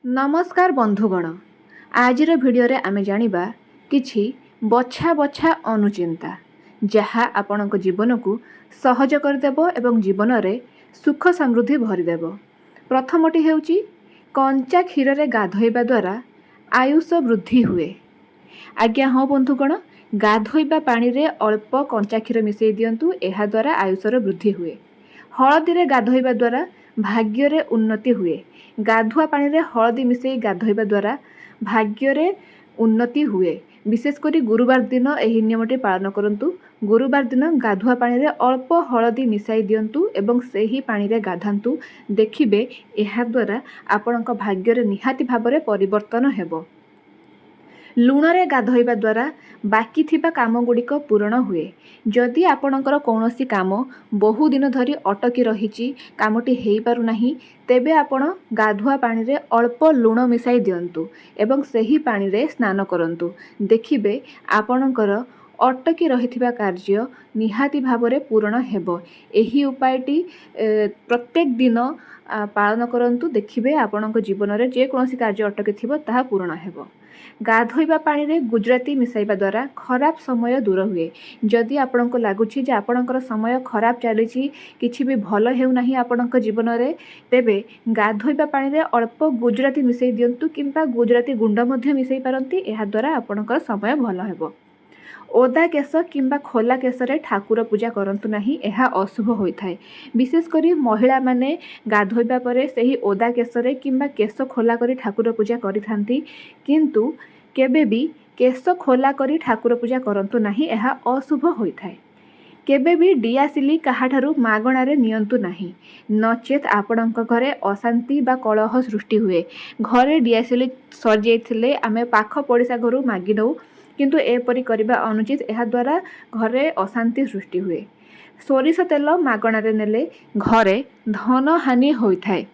नमस्कार बंधुगण। आजिर भिडियो आमे जानिबा किछि बछा बछा अनुचिंता जहा आपणक जीवन को सहज करदेव एवं जीवन रे सुख समृद्धि भरिदेव। प्रथमटी हेउची कंचा क्षीर रे गाधोइबा द्वारा आयुष वृद्धि हुए। आज्ञा हाँ बंधुगण, गाधोइबा पानी रे अल्प कंचा क्षीर मिसई दियंतु, एहा द्वारा आयुषर वृद्धि हुए। हलदी रे गाधोइबा द्वारा भाग्य रे उन्नति हुए। गाधुआ पानी रे हलदी मिसई गाधोइबा द्वारा भाग्य रे उन्नति हुए। विशेषकर गुरुवार दिन एही नियमटी पालन करंतु। गुरुवार दिन गाधुआ पानी रे अल्प हलदी मिसाई दियंतु एवं सेही पानी रे गाधांतु। देखिबे एहा द्वारा आपणक भाग्य रे निहाती भाबरे परिवर्तन हेबो। लुण रे गाधोइबा द्वारा बाकी थिबा काम गुड़िक पूरण हुए। जदि आपणकर कौनसी काम बहु दिन धरी अटकी रहिछि, कामटी हेई पारु नाही, तेबे आपण गाधुआ पानी रे अल्प लुण मिसाई दियंतु एवं सेही पानी रे स्नान करंतु। देखिबे आपणकर अटकी रहिथिबा कार्य निहाती भाबरे पूरण हेबो। एही उपायटी प्रत्येक दिन पालन करंतु। देखिबे आपणक जीवन रे जे कोनोसी कार्य अटकी थिबो ताहा पूर्ण हेबो। गाधोइबा पानी रे गुजराती मिसाइबा द्वारा खराब समय दूर हुए। जदि आपनको लागुछि जे आपणकर समय खराब चलीछि, किछि भी भल हेउ नाही आपणक जीवन रे, तेबे गाधोइबा पानी रे अल्प गुजराती मिसई दियंतु किंबा गुजराती गुंड मध्य मिसई पारंती। एहा द्वारा आपणकर समय भल हेबो। ओदा केस किंबा खोला केस रे ठाकुर पूजा करंतु नाही, एहा अशुभ होइथाय। विशेष करी महिला माने गाधोइबा परे सेही ओदा केस रे किंबा केस खोला करी ठाकुर पूजा करिथांती, किंतु केबे भी केस खोला करी ठाकुर पूजा करंतु नाही, एहा अशुभ होइथाय। केबे भी डियासिली काहाठारु मागणारे नियंतु नाही, नचेत आपणक घरे अशांति बा कलह सृष्टि हुए। घरे डियासिली सर जाइथिले आमे पाख पड़िसा घरु मागी नउ, किंतु एपरि करिबा अनुचित। एहा द्वारा घरे अशांति सृष्टि हुए। सोरिष तेल मागणारे नेले घरे धन हानि होइथाय।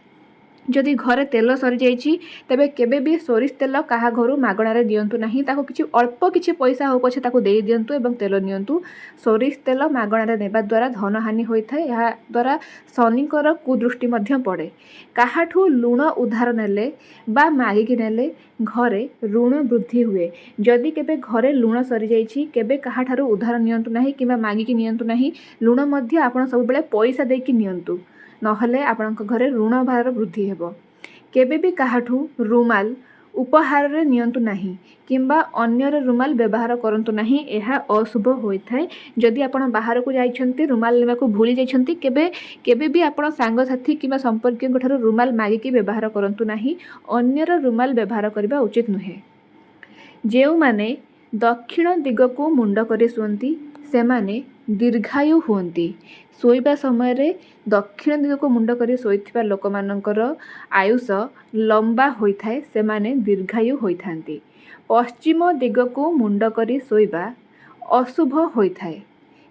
जदि घरे तेल सरी जाइछि, तेबे केबे भी सोरिष तेल काहा घरु मागणारे दियंतु नाही। ताको किछि अल्प किछि पैसा हो पछे ताको देई दियंतु एवं तेल नियंतु। सोरिष तेल मागणारे नेबा द्वारा धन हानि होइथाय। एहा द्वारा शनिकर कुदृष्टि मध्य पड़े। काहाठु लुण उधार नेले बा मागिकी नेले घरे ऋण वृद्धि हुए। जदि केबे घरे लुण सरी जाइछि, केबे काहाठारु उधार नियंतु नाही किंबा मागिकी नियंतु नाही। लुण मध्य आपण सब बेले पैसा देकी नियंतु, नहले आपणक घरे ऋण भार वृद्धि हेबो। केबे भी काहाठु रुमाल उपहार रे नियंतु नाही किंबा अन्यर रुमाल व्यवहार करंतु नाही, एहा अशुभ होइथाय। जदि आपण बाहर को जाइछंती रुमाल लेवा को भूली जाइछंती, केबे भी आपण सांग साथी किंबा संपर्कियों ठारू रुमाल मागिकी व्यवहार करंतु नाही। अन्यर रुमाल व्यवहार करबा उचित नुहे। जेउ माने दक्षिण दिग को मुंड करे सुअंती, सेमाने दीर्घायु हुअंती। शोइबा समय रे दक्षिण दिग को मुंड करी शोइथिबा लोकमानंकर आयुष लंबा होइथाय, सेमाने दीर्घायु होइथांती। पश्चिम दिग को मुंड करी शोइबा अशुभ होइथाय।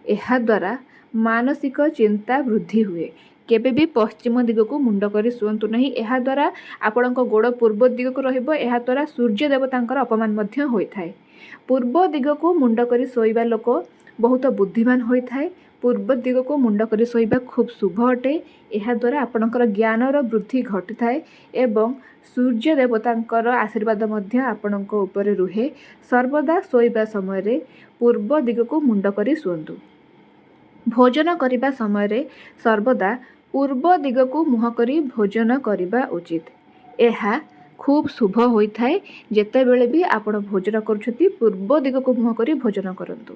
एहा द्वारा मानसिक चिंता वृद्धि हुए। केबे भी पश्चिम दिग को मुंड करी शुअंतु नहीं। एहा द्वारा आपणक गोड़ पूर्व दिग को रहिबो। एहा द्वारा सूर्य देवतांकर अपमान मध्य होइथाय। पूर्व दिग को मुंड करी शोइबा लोक बहुत बुद्धिमान होइथाय। पूर्व दिग को मुंड करी शोइबा खूब शुभ अटे। एहा द्वारा आपणकर ज्ञानर वृद्धि घटिथाय एवं सूर्य देवतांकर आशीर्वाद मध्य आपणक उपरे रुहे। सर्वदा शोइबा समय रे पूर्व दिग को मुंड करी शुअंतु। भोजन करिबा समय रे सर्वदा पूर्व दिग को मुह करी भोजन करिबा उचित। एहा खूब शुभ होइथाय। जेतेबेले भी आपण भोजन करूछथि, पूर्व दिग को मुह करी भोजन करंतु।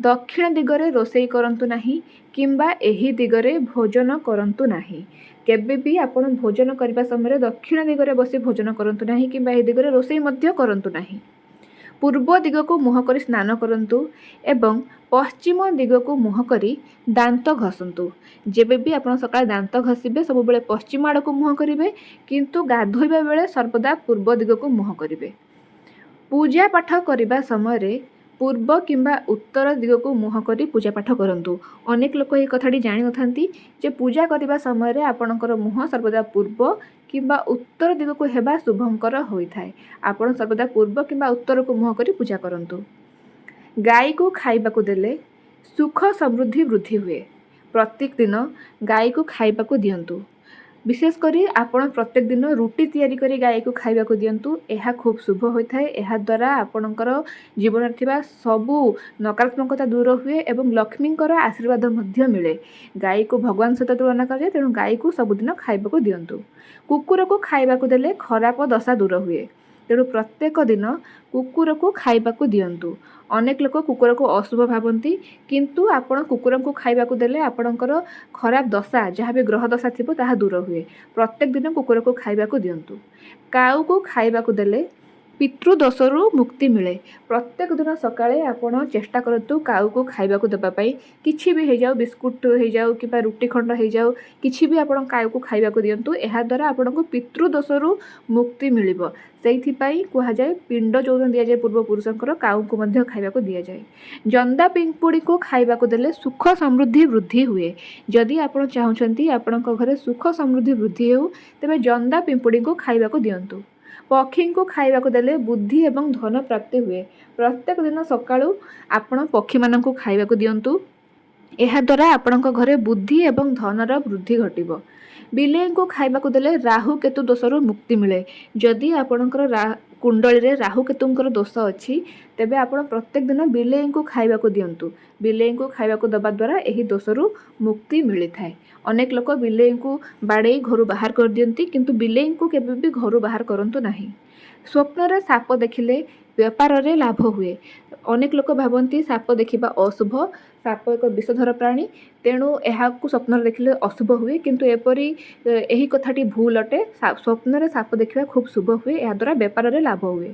दक्षिण दिगरे रोषेई करंतु नाही किंबा एही दिगरे भोजन करंतु नाही। केबे भी आपण भोजन करिबा समय दक्षिण दिगरे बसी भोजन करंतु नाही किंबा एही दिगरे रोषेई मध्य करंतु नाही। पूर्व दिग को मुह करी स्नान करंतु एवं पश्चिम दिग को मुह करी दांत घसंतु। जेबे भी आपण सकाळ दांत घसिबे सब बेले पश्चिम आड़ को मुह करिवे, किंतु गाधोइबा बेले सर्वदा पूर्व दिग को मुह करिवे। पूजा पाठ करिबा समय रे पूर्व किंबा उत्तर दिग को मुह करी पूजा पाठ करंतु। अनेक लोक ए कथाटी जानि नथांती जे पूजा करिबा समय रे आपणकर मुह सर्वदा पूर्व किंबा उत्तर दिग को हेबा शुभंकर होइथाय। आपण सर्वदा पूर्व किंबा उत्तर को मुह करी पूजा करंतु। गाय को खाइबा को देले सुख समृद्धि वृद्धि हुए। प्रत्येक दिन गाय को खाइबा को दियंतु। विशेष करी आपण प्रत्येक दिन रुटी तैयारी करी गाई को खाइबा को दियंतु। यह खूब शुभ होता है। यह द्वारा आपणकर जीवन थिबा सबु नकारात्मकता दूर हुए एवं लक्ष्मींकर आशीर्वाद मध्य मिले। गाई को भगवान सहित तुलना कराए, तेणु गाई को सबुदिन खाइबा को दियंतु। कुकुर को खाइबा को देले खराब दशा दूर हुए, तेणु प्रत्येक दिन कुकुर को खाइबा को दियंतु। अनेक लोक कुकुर को अशुभ भावती, किंतु आपण कुकुर को खाइबा को देले आपणकर खराब दशा जहाँ भी ग्रह दशा थिबो ताहा दूर हुए। प्रत्येक दिन कुकुर को खाइबा को दियंतु। काऊ को खाइबा को देले पितृदोषरू मुक्ति मिले। प्रत्येक दिन सकाळे आपण चेष्टा करतु काऊ को खाइबा को देबा पई। किछि भी हे जाऊ, बिस्कुट हे जाऊ कि रुटी खंड हे जाऊ, किछि भी आपण काऊ को खाइबा को दियंतु। एहा द्वारा आपनको पितृदोषरू मुक्ति मिलिबो। सेइथिपाई कुहा जाय पिंड जोन दिया जाय पूर्व पुरुषंकर काऊ को मध्य खाइबा को दिया जाय। जंदा पिंपुड़ी को खाइबा को देले सुख समृद्धि वृद्धि हुए। जदि आपण चाहुचंती आपणक घरे सुख समृद्धि वृद्धि हेउ, तेबे जंदा पिंपुड़ी को खाइबा को दियंतु। पक्षी को खाइबा को देले बुद्धि एवं धन प्राप्ति हुए। प्रत्येक दिन सकाळू आपण पक्षी मानक खाइबा को दियंतु। एहा द्वारा आपणक घरे बुद्धि एवं धनर वृद्धि घटिबो। बिलेई को खाइबा को देले राहु केतु दोषरू मुक्ति मिले। जदि आपणकर कुंडली रे राहु केतुंकर दोष अछि, तेबे आपण प्रत्येक दिन बिलेई को खाइबा को दियंतु। बिलेई को खाइबा को दबा द्वारा एही दोषरू मुक्ति मिली थाए। अनेक लोक बिलेई को बाड़े घर बाहर कर दियंती, किंतु बिलेई को केबे भी घर बाहर करंतु नाही। स्वप्न रे साप देखिले व्यापार रे लाभ हुए। अनेक लोक भावती साप देखिबा अशुभ, साप एक विषधर प्राणी, तेणु एहाकु स्वप्न देखिले अशुभ हुए, किंतु एपरी एही कथाटी भूल अटे। स्वप्न रे साप देखिबा खूब शुभ हुए, या द्वारा व्यापार रे लाभ हुए।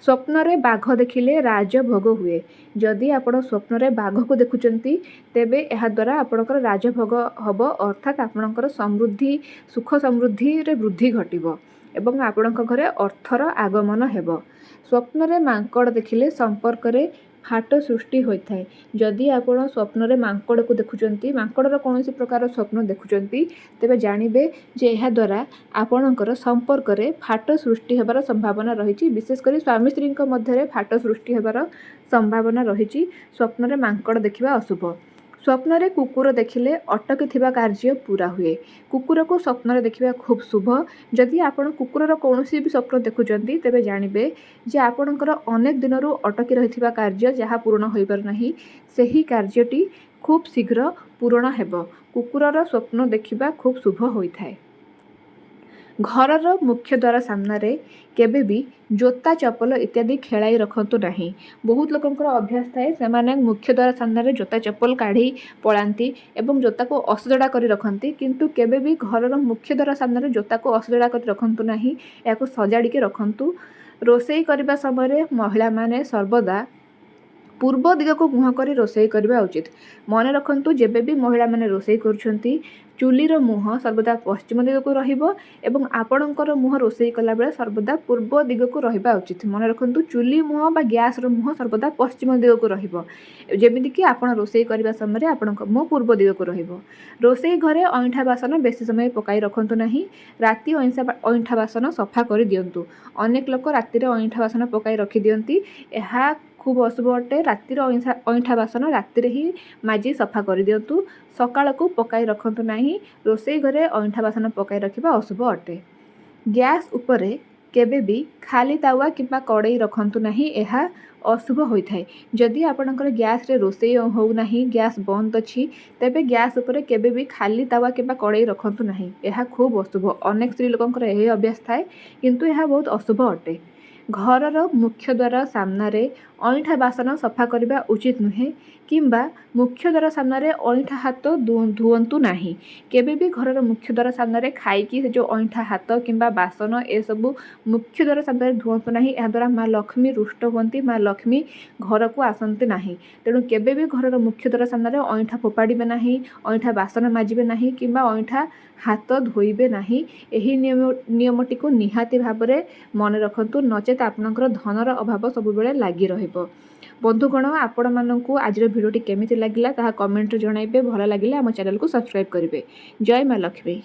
स्वप्न रे बाघ देखिले राजभोग हुए। जदि आपण स्वप्न रे बाघ को देखुचंती, तेबे एहा द्वारा आपणकर राजभोग हबो, अर्थात आपणकर समृद्धि सुख समृद्धि रे वृद्धि घटिबो एवं आपणक घरे अर्थर आगमन हेबो। स्वप्न रे मांकड़ देखिले संपर्क रे फाट सृष्टि होता है। जदि आपण स्वप्न रे मांकड़ को देखुचंती, मांकड़र कौनसी प्रकार स्वप्न देखुचंती, तेबे जानिबे जे एहा द्वारा आपणकर संपर्क रे फाट सृष्टि हेबार संभावना रहिछि। विशेष करी स्वामी स्त्रीक मध्य रे फाट सृष्टि हेबार संभावना रहिछि। स्वप्न रे मांकड़ देखिबा अशुभ। स्वप्न रे कुकुर देखिले अटकी थिबा कार्य पूरा हुए। कुकुर को स्वप्न रे देखिबा खूब शुभ। जदि आपण कुकुरर कौनसी भी स्वप्न देखुचंती, तेबे जानिबे जे आपणकर अनेक दिनरू अटकी रहिथिबा कार्य जहाँ पूर्ण होई पार नाही, सेही कार्यटी खूब शीघ्र पूर्ण हेबो। कुकुरर स्वप्न देखिबा खूब शुभ होइथाय। घरर मुख्य द्वार सामने केबे भी जोता चपल इत्यादि खेलाई रखंतु नहीं। बहुत लोकंकर अभ्यास थाए, सेमाने मुख्य द्वार सामने जोता चपल काढ़ी पलांती एवं जोता को असजड़ा करी रखंती, किंतु केबे भी घरर मुख्य द्वार सामने जोता को असजड़ा करी रखंतु नहीं, याको सजाड़ी के रखंतु। रोषेई करबा समय महिला माने सर्वदा पूर्व दिग को मुह कर रोषेई करबा उचित। मन रखंतु जेबे भी महिला माने रोषेई करुछंती, चुलीर मुह सर्वदा पश्चिम दिग को रहिबो एवं आपणकर मुह रोषेई कला बेले सर्वदा पूर्व दिग को रहिबा उचित। मन रखंतु चुली मुह बा गैस रो मुह सर्वदा पश्चिम दिग को रहिबो, जेमिति कि आपण रोषेई करबा समय आपणक मुह पूर्व दिग को रहिबो। रोषेई घरे अइठा बासन बेसी समय पकाई रखंतु नाही। राति अइठा बासन सफा कर दियंतु। अनेक लोक राति रे अइठा बासन पकाई रखि दियंती, एहा खूब अशुभ अटे। रातिर अइठा बासन रातिर ही माजी सफा कर दियंतु। सकाळ को पकाई रखंतु नाही। रोषेई घरे अइठा बासन पकाई रखिबा अशुभ अटे। गैस उपरे केबे भी खाली तावा किंबा कड़ई रखंतु नाही, एहा अशुभ होइथाय। जदि आपणकर गैस रे रोषेई हो नाही, गैस बंद अछि, तेबे गैस उपरे केबे भी खाली तावा किंबा कड़ई रखंतु नाही, एहा खूब अशुभ। अनेक स्त्री लोकंकर एही अभ्यास थाए, किंतु एहा बहुत अशुभ अटे। घरर मुख्य द्वार सामने अइठा बासन सफा करबा उचित नुहे, किंबा मुख्य द्वार सामने अइठा हाथ धुअंतु नाही। केबे भी घरर मुख्य द्वार सामने खाइकी जो अइठा हाथ किंबा बासन ए सबु मुख्य द्वार सामने धुअंतु नाही। एहा द्वारा माँ लक्ष्मी रुष्ट हुअंती, माँ लक्ष्मी घर को आसंती नाही। तेणु केबे भी घरर मुख्य द्वार सामने अइठा फोपाड़िबे नाही, अइठा बासन माजिबे नाही, किंबा अइठा हाथ धोइबे नाही। एही नियमटी को निहाती भाबरे मन रखंतु, नचेत आपनकर धनर अभाव सबुबेले लागी रहिबो। बंधुगण, आपण माननकु आजिर भिडियोटी केमिति लागिला ताहा कमेंट रे जणाइबे। भल लागिले आम चैनल को सब्सक्राइब करिवे। जय माँ लक्ष्मी।